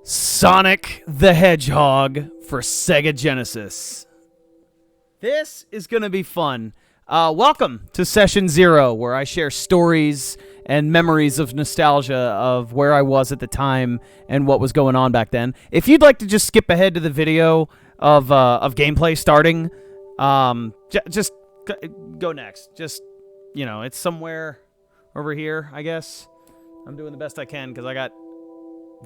Sonic the Hedgehog for Sega Genesis. This is going to be fun. Welcome to Session 0, where I share stories and memories of nostalgia of where I was at the time and what was going on back then. If you'd like to just skip ahead to the video of gameplay starting, just go next. Just, you know, it's somewhere over here, I guess. I'm doing the best I can because I got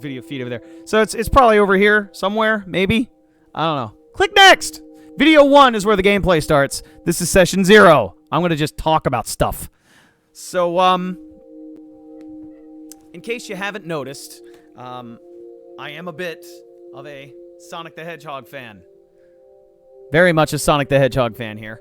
video feed over there. So it's probably over here somewhere, maybe. I don't know. Click next. Video 1 is where the gameplay starts. This is Session 0. I'm going to just talk about stuff. So, in case you haven't noticed, I am a bit of a Sonic the Hedgehog fan. Very much a Sonic the Hedgehog fan here.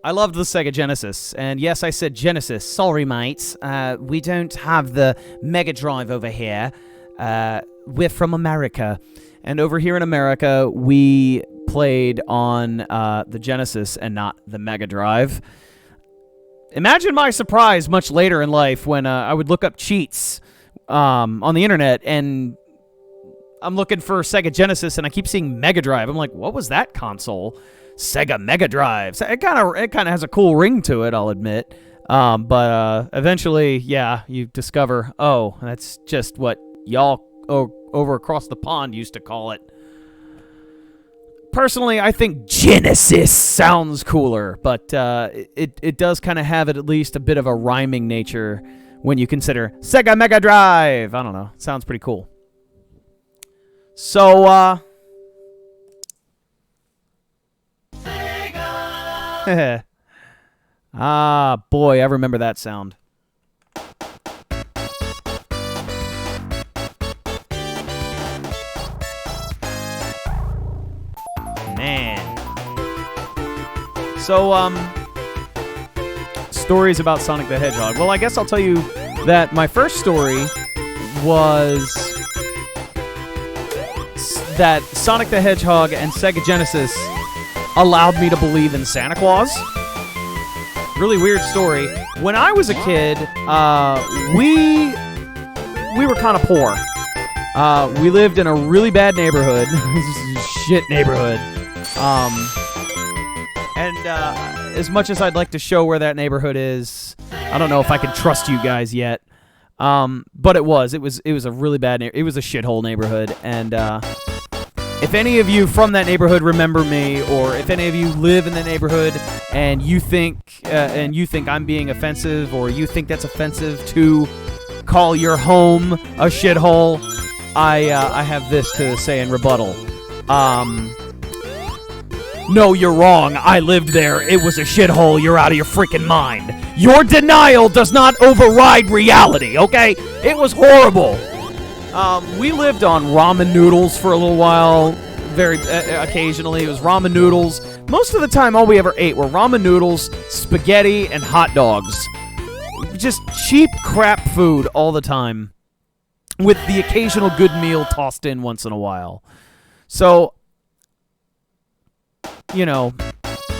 I loved the Sega Genesis, and yes, I said Genesis. Sorry, mate. We don't have the Mega Drive over here. We're from America. And over here in America, we played on the Genesis and not the Mega Drive. Imagine my surprise much later in life when I would look up cheats on the internet, and I'm looking for Sega Genesis, and I keep seeing Mega Drive. I'm like, what was that console? Sega Mega Drive. So it kind of has a cool ring to it, I'll admit. But eventually, yeah, you discover, oh, that's just what y'all over across the pond used to call it. Personally, I think Genesis sounds cooler, but it does kind of have at least a bit of a rhyming nature when you consider Sega Mega Drive. I don't know. Sounds pretty cool. So, Sega! Ah, boy, I remember that sound. Man. So, stories about Sonic the Hedgehog. Well, I guess I'll tell you that my first story was that Sonic the Hedgehog and Sega Genesis allowed me to believe in Santa Claus. Really weird story. When I was a kid, we were kind of poor. We lived in a really bad neighborhood. This is a shit neighborhood. As much as I'd like to show where that neighborhood is, I don't know if I can trust you guys yet. But it was a really bad it was a shithole neighborhood, and if any of you from that neighborhood remember me, or if any of you live in the neighborhood and you think I'm being offensive, or you think that's offensive to call your home a shithole, I have this to say in rebuttal. No, you're wrong. I lived there. It was a shithole. You're out of your freaking mind. Your denial does not override reality, okay? It was horrible. We lived on ramen noodles for a little while. Very occasionally, it was ramen noodles. Most of the time, all we ever ate were ramen noodles, spaghetti, and hot dogs. Just cheap crap food all the time, with the occasional good meal tossed in once in a while. So, you know,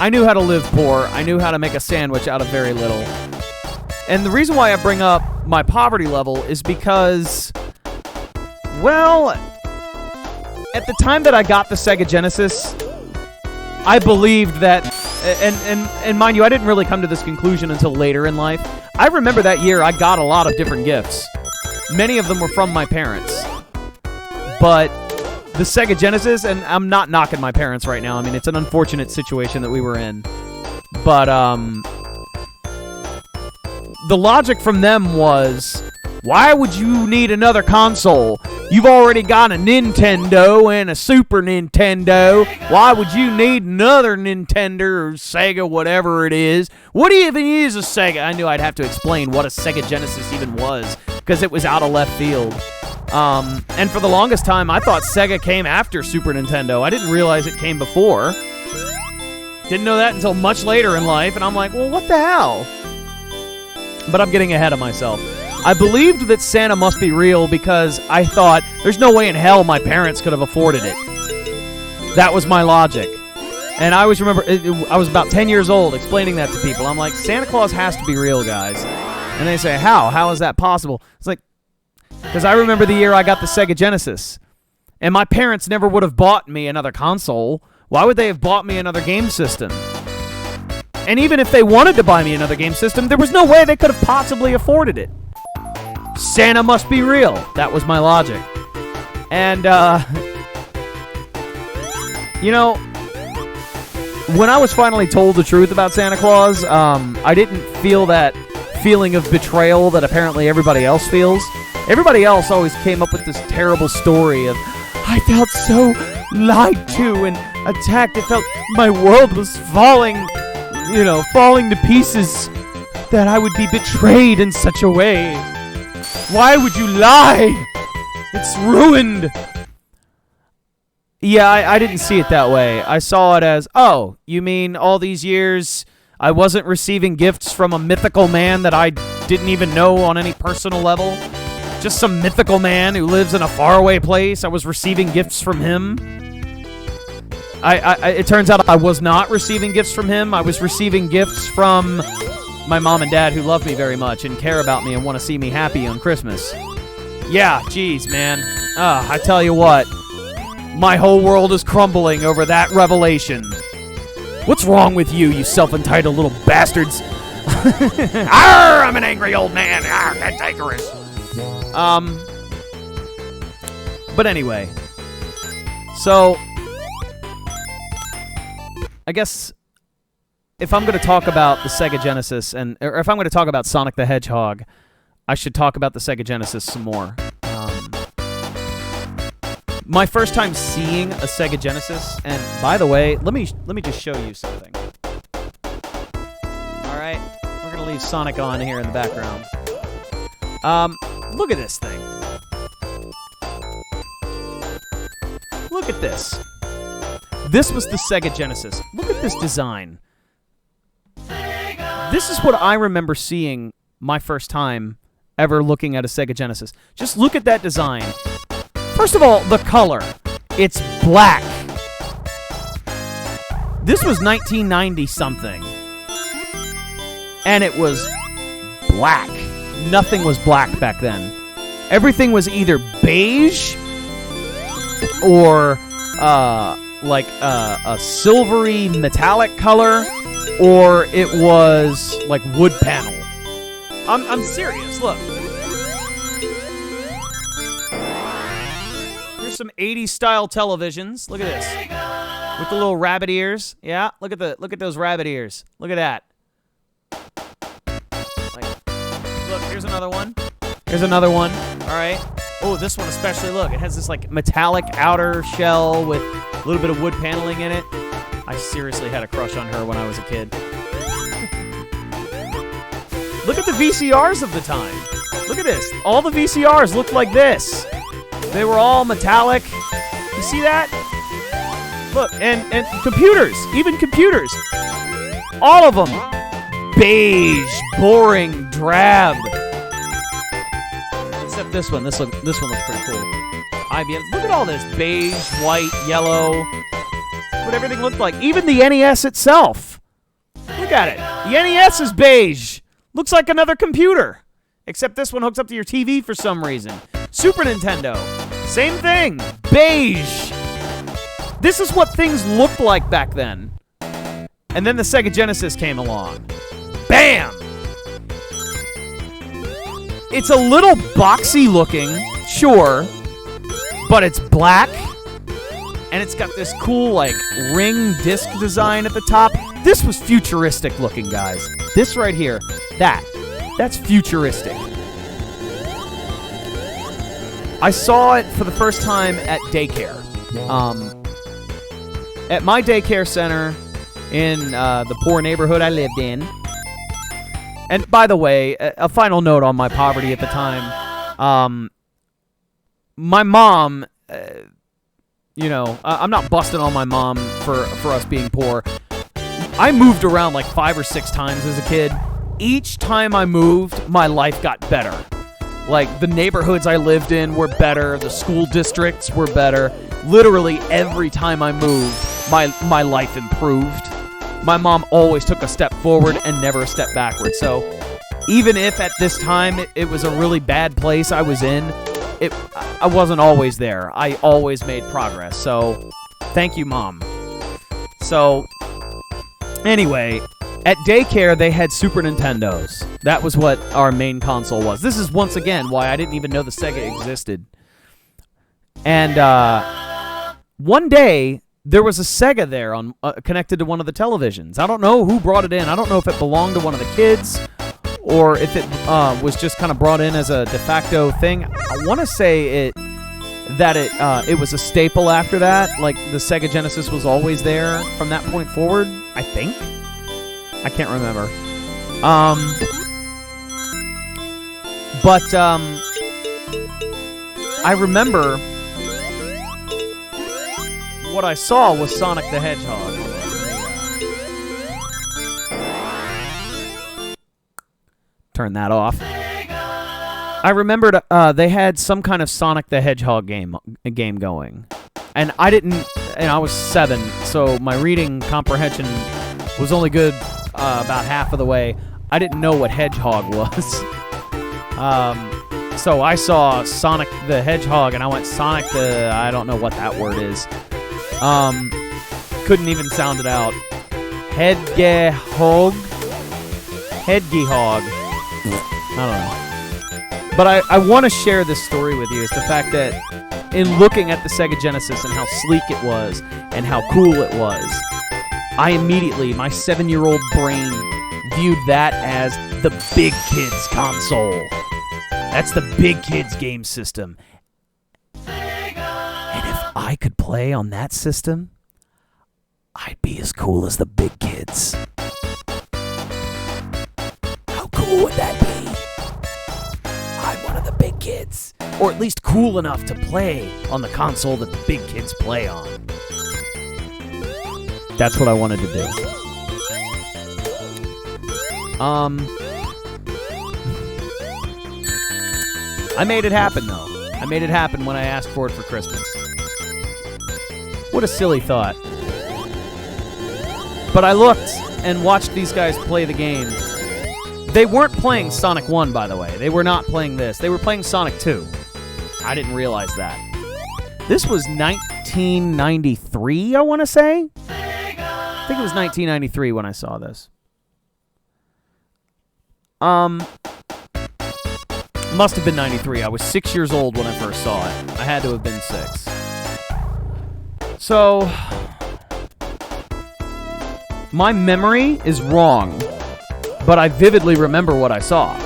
I knew how to live poor. I knew how to make a sandwich out of very little. And the reason why I bring up my poverty level is because, well, at the time that I got the Sega Genesis, I believed that, and mind you, I didn't really come to this conclusion until later in life. I remember that year I got a lot of different gifts. Many of them were from my parents. But the Sega Genesis, and I'm not knocking my parents right now. I mean, it's an unfortunate situation that we were in. But the logic from them was, why would you need another console? You've already got a Nintendo and a Super Nintendo. Why would you need another Nintendo or Sega, whatever it is? What even is a Sega? I knew I'd have to explain what a Sega Genesis even was, because it was out of left field. And for the longest time, I thought Sega came after Super Nintendo. I didn't realize it came before. Didn't know that until much later in life, and I'm like, well, what the hell? But I'm getting ahead of myself. I believed that Santa must be real because I thought, there's no way in hell my parents could have afforded it. That was my logic. And I always remember, I was about 10 years old explaining that to people. I'm like, Santa Claus has to be real, guys. And they say, how? How is that possible? It's like, because I remember the year I got the Sega Genesis. And my parents never would have bought me another console. Why would they have bought me another game system? And even if they wanted to buy me another game system, there was no way they could have possibly afforded it. Santa must be real. That was my logic. And, you know, when I was finally told the truth about Santa Claus, I didn't feel that feeling of betrayal that apparently everybody else feels. Everybody else always came up with this terrible story of, I felt so lied to and attacked. It felt my world was falling to pieces, that I would be betrayed in such a way. Why would you lie? It's ruined. Yeah, I didn't see it that way. I saw it as, oh, you mean all these years I wasn't receiving gifts from a mythical man that I didn't even know on any personal level? Just some mythical man who lives in a faraway place. I was receiving gifts from him. It turns out I was not receiving gifts from him. I was receiving gifts from my mom and dad, who love me very much and care about me and want to see me happy on Christmas. Yeah, geez, man. I tell you what. My whole world is crumbling over that revelation. What's wrong with you, you self-entitled little bastards? Arr, I'm an angry old man. Arr, cantankerous. But anyway. So, I guess if I'm going to talk about the Sega Genesis, or if I'm going to talk about Sonic the Hedgehog, I should talk about the Sega Genesis some more. My first time seeing a Sega Genesis, and by the way, let me just show you something. All right, we're gonna leave Sonic on here in the background. Look at this thing. Look at this. This was the Sega Genesis. Look at this design. This is what I remember seeing my first time ever looking at a Sega Genesis. Just look at that design. First of all, the color. It's black. This was 1990-something. And it was black. Nothing was black back then. Everything was either beige or like a silvery metallic color, or it was like wood panel. I'm serious. Look. Here's some 80s style televisions. Look at this. With the little rabbit ears. Yeah, look at those rabbit ears. Look at that. Look, here's another one. Here's another one. All right. Oh, this one especially. Look, it has this like metallic outer shell with a little bit of wood paneling in it. I seriously had a crush on her when I was a kid. Look at the VCRs of the time. Look at this. All the VCRs looked like this. They were all metallic. You see that? Look, and computers. Even computers. All of them. Beige, boring, drab. Except this one. This one looks pretty cool. IBM. Look at all this. Beige, white, yellow. That's what everything looked like. Even the NES itself. Look at it. The NES is beige. Looks like another computer. Except this one hooks up to your TV for some reason. Super Nintendo. Same thing. Beige. This is what things looked like back then. And then the Sega Genesis came along. Bam! It's a little boxy looking, sure, but it's black, and it's got this cool, like, ring disc design at the top. This was futuristic looking, guys. This right here, that's futuristic. I saw it for the first time at daycare. At my daycare center in the poor neighborhood I lived in. And by the way, a final note on my poverty at the time. My mom, I'm not busting on my mom for us being poor. I moved around like 5 or 6 times as a kid. Each time I moved, my life got better. Like, the neighborhoods I lived in were better. The school districts were better. Literally every time I moved, my life improved. My mom always took a step forward and never a step backward. So even if at this time it was a really bad place I was in, I wasn't always there. I always made progress. So, thank you, Mom. So, anyway, at daycare, they had Super Nintendos. That was what our main console was. This is, once again, why I didn't even know the Sega existed. And one day, there was a Sega there on connected to one of the televisions. I don't know who brought it in. I don't know if it belonged to one of the kids or if it was just kind of brought in as a de facto thing. I want to say it was a staple after that. Like, the Sega Genesis was always there from that point forward, I think. I can't remember. But I remember what I saw was Sonic the Hedgehog. Turn that off. I remembered they had some kind of Sonic the Hedgehog game going. And I was 7, so my reading comprehension was only good about half of the way. I didn't know what Hedgehog was. So I saw Sonic the Hedgehog, and I went, Sonic the... I don't know what that word is. Couldn't even sound it out. Hedgehog? Hedgehog. I don't know. But I want to share this story with you. Is the fact that in looking at the Sega Genesis and how sleek it was and how cool it was, I immediately, my 7-year-old brain, viewed that as the big kids console. That's the big kids game system. And if I could play on that system, I'd be as cool as the big kids. How cool would that be? I'm one of the big kids. Or at least cool enough to play on the console that the big kids play on. That's what I wanted to do. I made it happen, though. I made it happen when I asked for it for Christmas. What a silly thought. But I looked and watched these guys play the game. They weren't playing Sonic 1, by the way. They were not playing this. They were playing Sonic 2. I didn't realize that. This was 1993, I want to say? I think it was 1993 when I saw this. Must have been 93. I was 6 years old when I first saw it. I had to have been 6. So, my memory is wrong, but I vividly remember what I saw.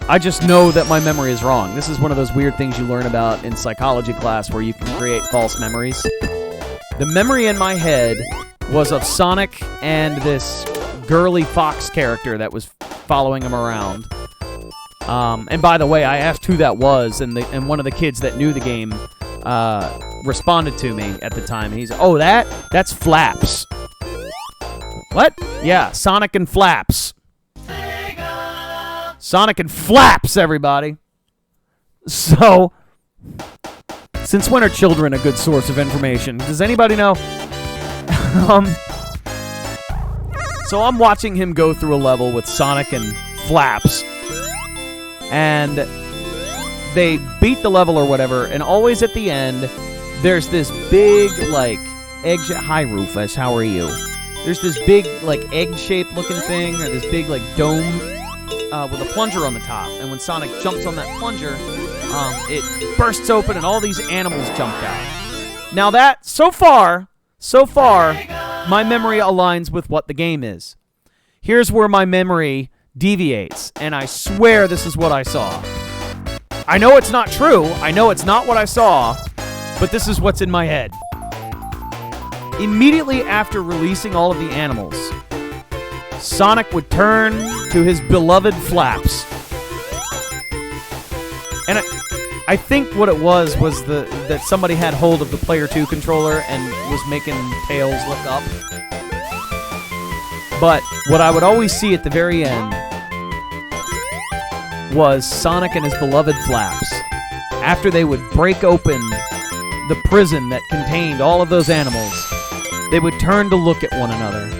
I just know that my memory is wrong. This is one of those weird things you learn about in psychology class where you can create false memories. The memory in my head was of Sonic and this girly fox character that was following him around. And by the way, I asked who that was, and one of the kids that knew the game responded to me at the time. He's, oh, that's Flaps. What? Yeah, Sonic and Flaps. Sonic and Flaps, everybody. So, since when are children a good source of information? Does anybody know? So I'm watching him go through a level with Sonic and Flaps. And they beat the level or whatever, and always at the end, there's this big, like, egg... Hi, Rufus, how are you? There's this big, like, egg-shaped looking thing, or this big, like, dome with a plunger on the top. And when Sonic jumps on that plunger, it bursts open, and all these animals jumped out. Now that, so far, my memory aligns with what the game is. Here's where my memory deviates, and I swear this is what I saw. I know it's not true. I know it's not what I saw, but this is what's in my head. Immediately after releasing all of the animals, Sonic would turn to his beloved Flaps. And I think what it was that somebody had hold of the Player 2 controller and was making Tails look up. But what I would always see at the very end was Sonic and his beloved Flaps. After they would break open the prison that contained all of those animals, they would turn to look at one another.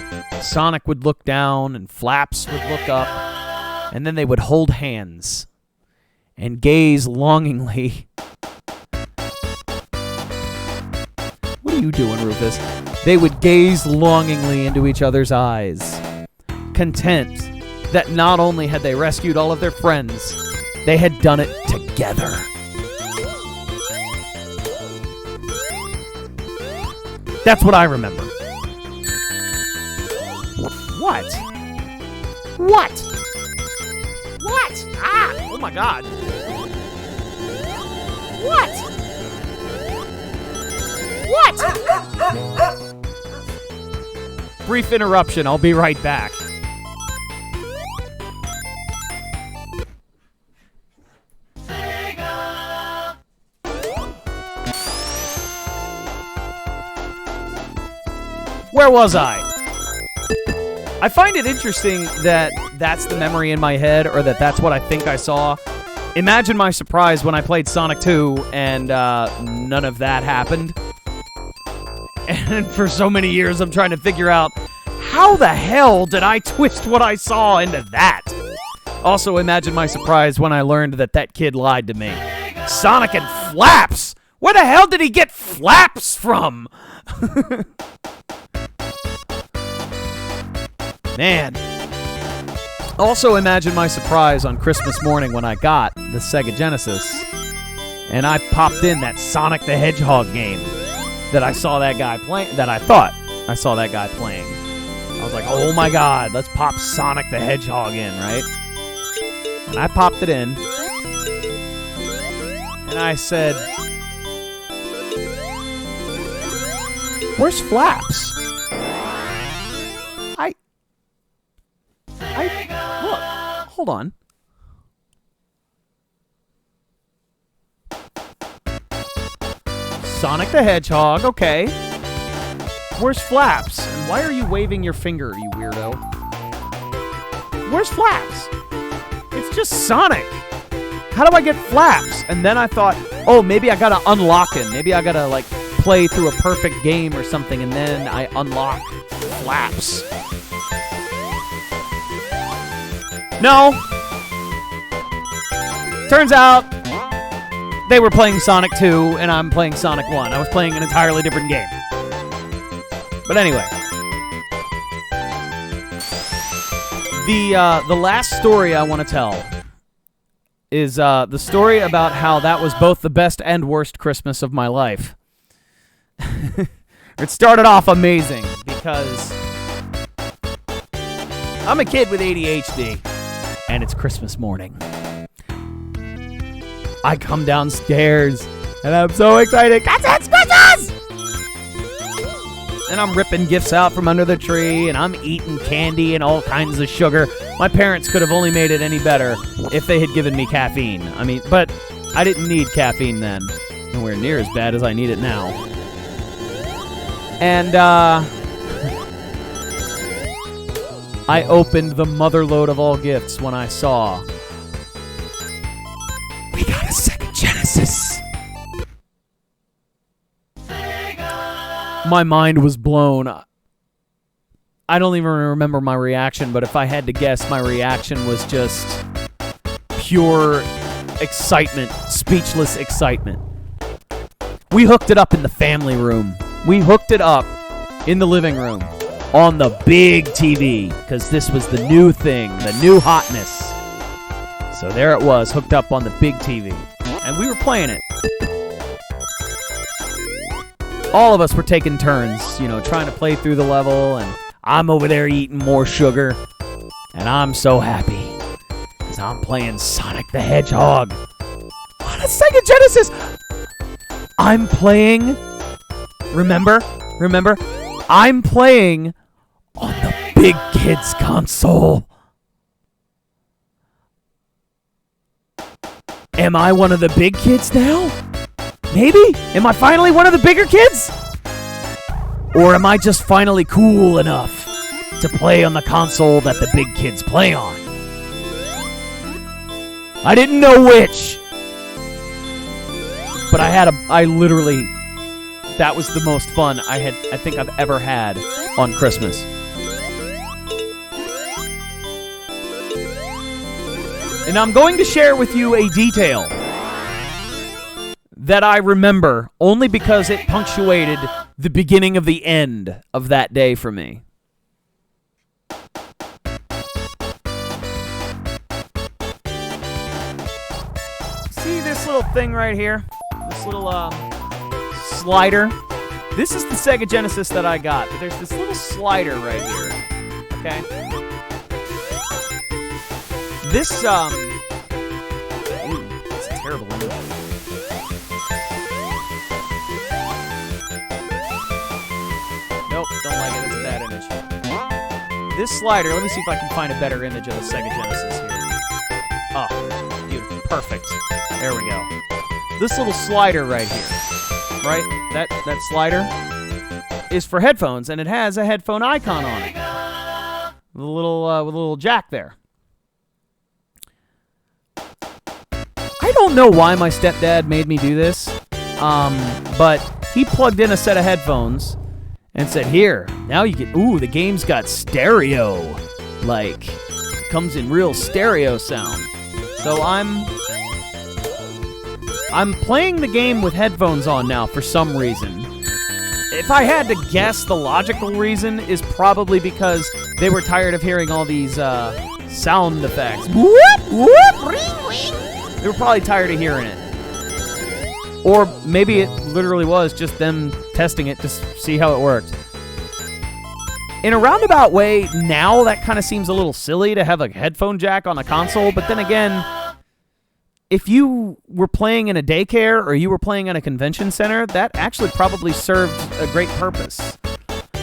Sonic would look down and Flaps would look up, and then they would hold hands and gaze longingly are you doing, Rufus? They would gaze longingly into each other's eyes, content that not only had they rescued all of their friends, they had done it together. That's what I remember. What? What? What? Ah! Oh my God. What? What? Brief interruption. I'll be right back. Where was I? I find it interesting that that's the memory in my head, or that that's what I think I saw. Imagine my surprise when I played Sonic 2 and none of that happened. And for so many years, I'm trying to figure out, how the hell did I twist what I saw into that? Also, imagine my surprise when I learned that that kid lied to me. Sonic and flaps! Where the hell did he get flaps from? Man. Also, imagine my surprise on Christmas morning when I got the Sega Genesis and I popped in that Sonic the Hedgehog game that I saw that guy playing, that I thought I saw that guy playing. I was like, oh my God, let's pop Sonic the Hedgehog in, right? And I popped it in and I said, where's Flaps? Look, hold on. Sonic the Hedgehog, okay. Where's Flaps? And why are you waving your finger, you weirdo? Where's Flaps? It's just Sonic. How do I get Flaps? And then I thought, oh, maybe I gotta unlock him. Maybe I gotta, like, play through a perfect game or something, and then I unlock Flaps. No. Turns out they were playing Sonic 2 and I'm playing Sonic 1. I was playing an entirely different game. But anyway. The last story I want to tell is the story about how that was both the best and worst Christmas of my life. It started off amazing because I'm a kid with ADHD. And it's Christmas morning. I come downstairs, and I'm so excited, because it's Christmas! And I'm ripping gifts out from under the tree, and I'm eating candy and all kinds of sugar. My parents could have only made it any better if they had given me caffeine. I mean, but I didn't need caffeine then. Nowhere near as bad as I need it now. And, I opened the motherlode of all gifts when I saw we got a Sega Genesis. My mind was blown. I don't even remember my reaction, but if I had to guess, my reaction was just pure excitement, speechless excitement. We hooked it up in the family room. We hooked it up in the living room. On the big TV, because this was the new thing, the new hotness. So there it was, hooked up on the big TV. And we were playing it. All of us were taking turns, you know, trying to play through the level, and I'm over there eating more sugar. And I'm so happy, because I'm playing Sonic the Hedgehog on a Sega Genesis. I'm playing, remember? I'm playing on the big kids console. Am I one of the big kids now? Maybe? Am I finally one of the bigger kids? Or am I just finally cool enough to play on the console that the big kids play on? I didn't know which. But I literally, that was the most fun I think I've ever had on Christmas. And I'm going to share with you a detail that I remember only because it punctuated the beginning of the end of that day for me. See this little thing right here? This little slider? This is the Sega Genesis that I got. But there's this little slider right here. Okay? This, ooh, it's a terrible image. Nope, don't like it. It's a bad image. This slider, let me see if I can find a better image of the Sega Genesis here. Oh, beautiful. Perfect. There we go. This little slider right here, right? That slider is for headphones, and it has a headphone icon on it. With a little jack there. I don't know why my stepdad made me do this, but he plugged in a set of headphones and said, here, now you get, ooh, the game's got stereo. Like, comes in real stereo sound. So I'm playing the game with headphones on now for some reason. If I had to guess, the logical reason is probably because they were tired of hearing all these sound effects. Whoop, whoop, ring, ring. They were probably tired of hearing it. Or maybe it literally was just them testing it to see how it worked. In a roundabout way, now that kind of seems a little silly to have a headphone jack on a console, but then again, if you were playing in a daycare or you were playing in a convention center, that actually probably served a great purpose.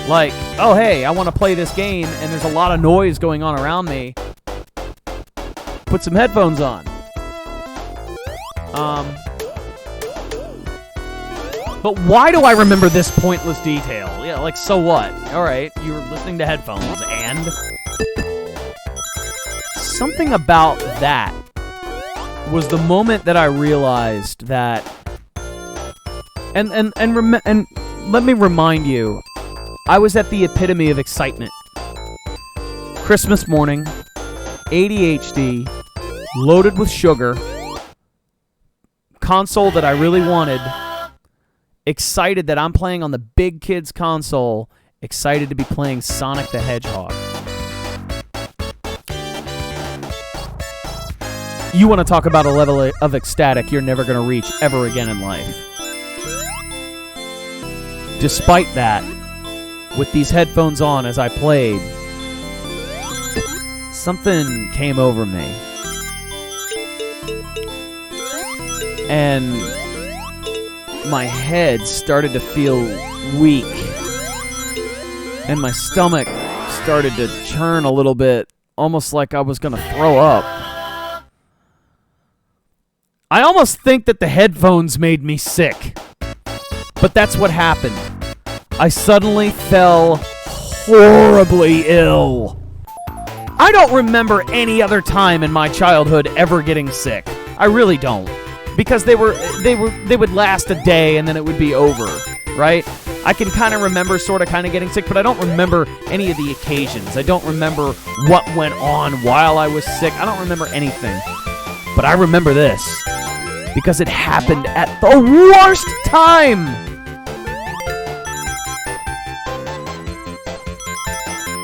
Like, oh hey, I want to play this game and there's a lot of noise going on around me. Put some headphones on. But why do I remember this pointless detail? Yeah, like, so what? Alright, you were listening to headphones, and? Something about that was the moment that I realized that... And let me remind you, I was at the epitome of excitement. Christmas morning, ADHD, loaded with sugar, console that I really wanted, excited that I'm playing on the big kids console, excited to be playing Sonic the Hedgehog. You want to talk about a level of ecstatic you're never going to reach ever again in life. Despite that, with these headphones on as I played, something came over me. And my head started to feel weak. And my stomach started to churn a little bit, almost like I was going to throw up. I almost think that the headphones made me sick. But that's what happened. I suddenly fell horribly ill. I don't remember any other time in my childhood ever getting sick. I really don't. Because they would last a day and then it would be over, right? I can kind of remember sort of kind of getting sick, but I don't remember any of the occasions. I don't remember what went on while I was sick. I don't remember anything. But I remember this because it happened at the worst time.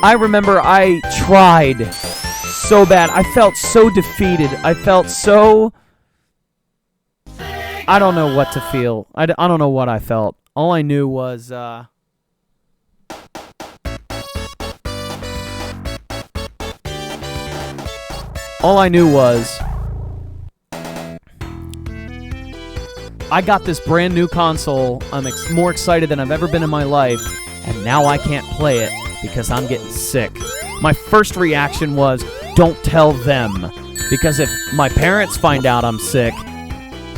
I remember I tried so bad. I felt so defeated. I felt so... I don't know what to feel. I don't know what I felt. All I knew was, all I knew was I got this brand new console. I'm more excited than I've ever been in my life, and now I can't play it because I'm getting sick. My first reaction was, don't tell them, because if my parents find out I'm sick,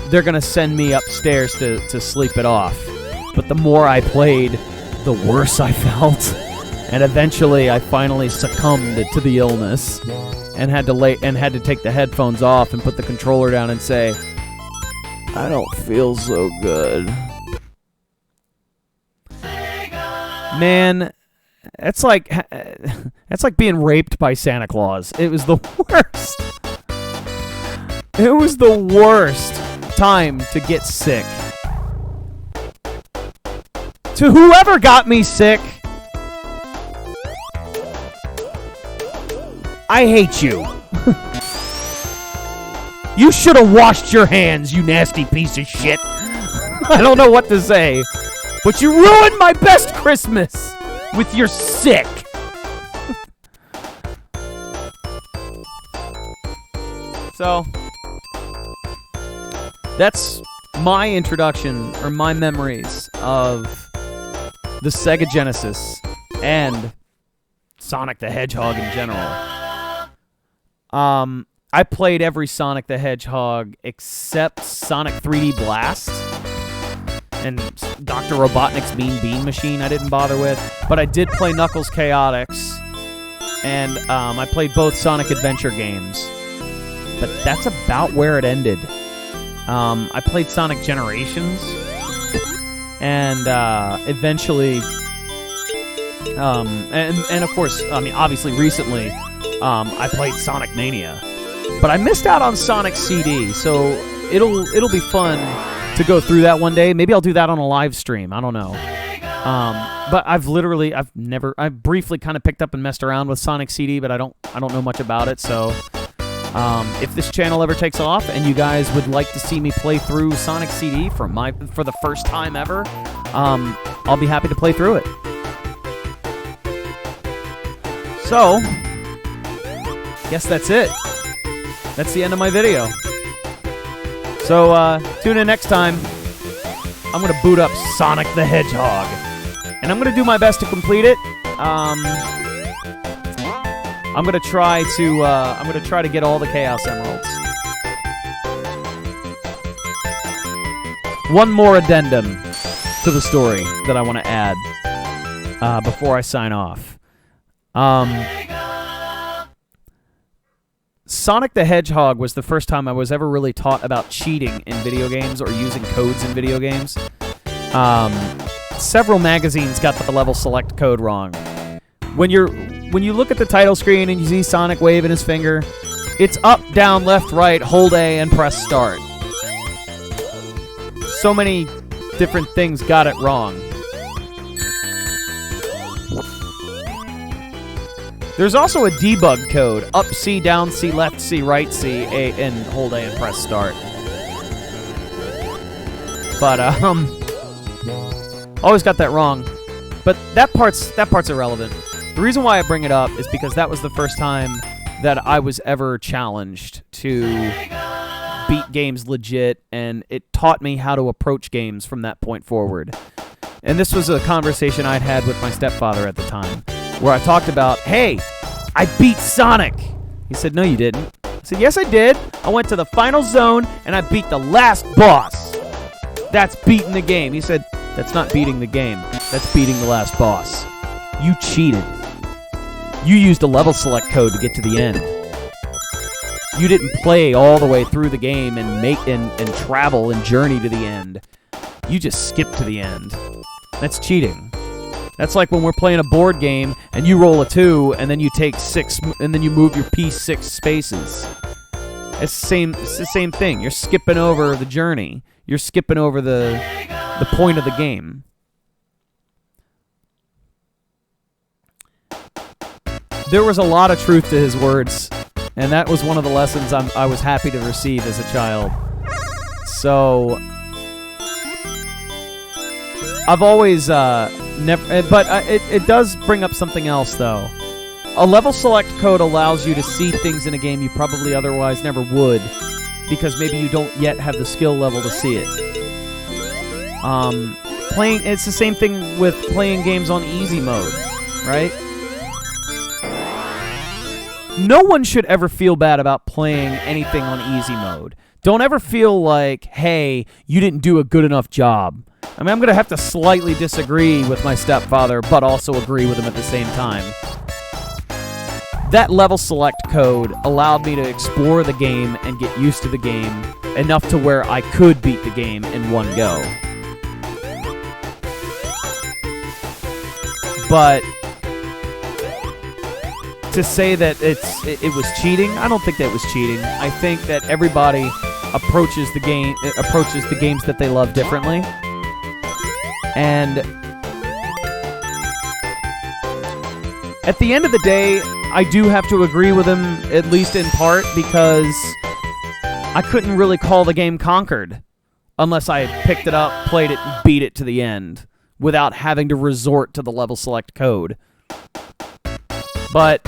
they're going to send me upstairs to sleep it off. But the more I played, the worse I felt. And eventually, I finally succumbed to the illness and had to take the headphones off and put the controller down and say, I don't feel so good. Man, that's like being raped by Santa Claus. It was the worst. It was the worst time to get sick. To whoever got me sick, I hate you. You should have washed your hands, you nasty piece of shit. I don't know what to say, but you ruined my best Christmas with your sick. So, that's my introduction, or my memories of the Sega Genesis and Sonic the Hedgehog in general. I played every Sonic the Hedgehog except Sonic 3D Blast and Dr. Robotnik's Mean Bean Machine I didn't bother with, but I did play Knuckles Chaotix, and I played both Sonic Adventure games. But that's about where it ended. I played Sonic Generations, and eventually, and of course, I mean, obviously, recently, I played Sonic Mania, but I missed out on Sonic CD, so it'll be fun to go through that one day. Maybe I'll do that on a live stream. I don't know. But I've briefly kind of picked up and messed around with Sonic CD, but I don't know much about it, so. If this channel ever takes off and you guys would like to see me play through Sonic CD for the first time ever, I'll be happy to play through it. So, guess that's it. That's the end of my video. So, tune in next time. I'm going to boot up Sonic the Hedgehog. And I'm going to do my best to complete it. I'm gonna try to get all the Chaos Emeralds. One more addendum to the story that I want to add before I sign off. Sonic the Hedgehog was the first time I was ever really taught about cheating in video games or using codes in video games. Several magazines got the level select code wrong. When you look at the title screen and you see Sonic waving his finger, it's up, down, left, right, hold A, and press start. So many different things got it wrong. There's also a debug code, up C, down C, left C, right C, A, and hold A and press start. But, always got that wrong. But that part's irrelevant. The reason why I bring it up is because that was the first time that I was ever challenged to beat games legit, and it taught me how to approach games from that point forward. And this was a conversation I'd had with my stepfather at the time, where I talked about, hey, I beat Sonic. He said, no, you didn't. I said, yes, I did. I went to the final zone, and I beat the last boss. That's beating the game. He said, that's not beating the game. That's beating the last boss. You cheated. You used a level select code to get to the end. You didn't play all the way through the game and travel and journey to the end. You just skipped to the end. That's cheating. That's like when we're playing a board game and you roll a 2 and then you take 6 and then you move your piece 6 spaces. It's the same thing. You're skipping over the journey. You're skipping over the point of the game. There was a lot of truth to his words, and that was one of the lessons I was happy to receive as a child. So, I've always never, but it does bring up something else though. A level select code allows you to see things in a game you probably otherwise never would, because maybe you don't yet have the skill level to see it. It's the same thing with playing games on easy mode, right? No one should ever feel bad about playing anything on easy mode. Don't ever feel like, hey, you didn't do a good enough job. I mean, I'm going to have to slightly disagree with my stepfather, but also agree with him at the same time. That level select code allowed me to explore the game and get used to the game enough to where I could beat the game in one go. But to say that it was cheating, I don't think that was cheating. I think that everybody approaches the games that they love differently. And At the end of the day, I do have to agree with him, at least in part, because I couldn't really call the game conquered unless I picked it up, played it, and beat it to the end without having to resort to the level select code. But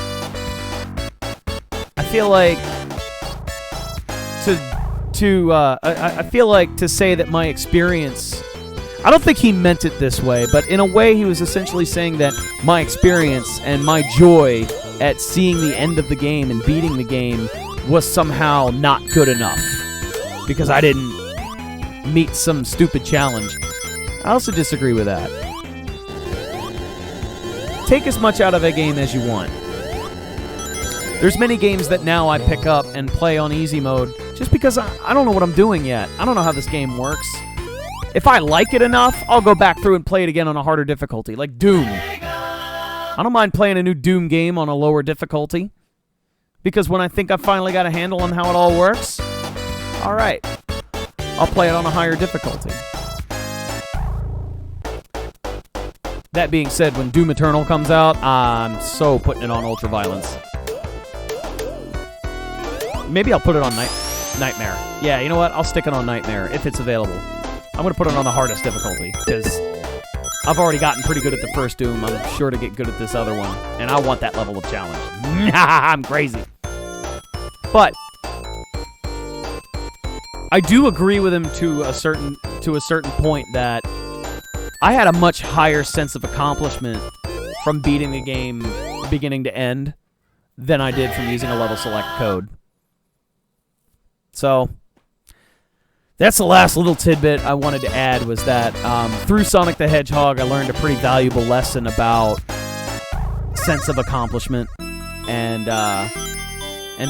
I feel like I feel like to say that my experience, I don't think he meant it this way, but in a way he was essentially saying that my experience and my joy at seeing the end of the game and beating the game was somehow not good enough because I didn't meet some stupid challenge. I also disagree with that. Take as much out of a game as you want. There's many games that now I pick up and play on easy mode just because I don't know what I'm doing yet. I don't know how this game works. If I like it enough, I'll go back through and play it again on a harder difficulty, like Doom. I don't mind playing a new Doom game on a lower difficulty because when I think I've finally got a handle on how it all works, all right, I'll play it on a higher difficulty. That being said, when Doom Eternal comes out, I'm so putting it on Ultra Violence. Maybe I'll put it on Nightmare. Yeah, you know what? I'll stick it on Nightmare if it's available. I'm going to put it on the hardest difficulty because I've already gotten pretty good at the first Doom. I'm sure to get good at this other one, and I want that level of challenge. I'm crazy. But I do agree with him to a certain point that I had a much higher sense of accomplishment from beating the game beginning to end than I did from using a level select code. So that's the last little tidbit I wanted to add was that through Sonic the Hedgehog, I learned a pretty valuable lesson about sense of accomplishment and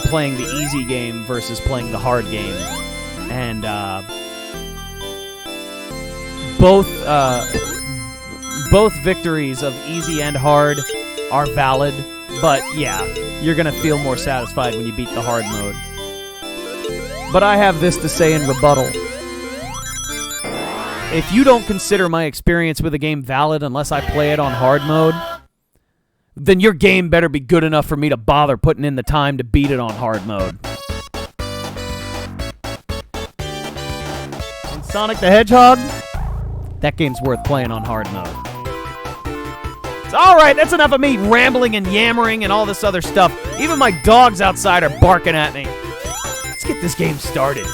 playing the easy game versus playing the hard game. And both victories of easy and hard are valid, but yeah, you're going to feel more satisfied when you beat the hard mode. But I have this to say in rebuttal. If you don't consider my experience with a game valid unless I play it on hard mode, then your game better be good enough for me to bother putting in the time to beat it on hard mode. And Sonic the Hedgehog, that game's worth playing on hard mode. So, alright, that's enough of me rambling and yammering and all this other stuff. Even my dogs outside are barking at me. Let's get this game started.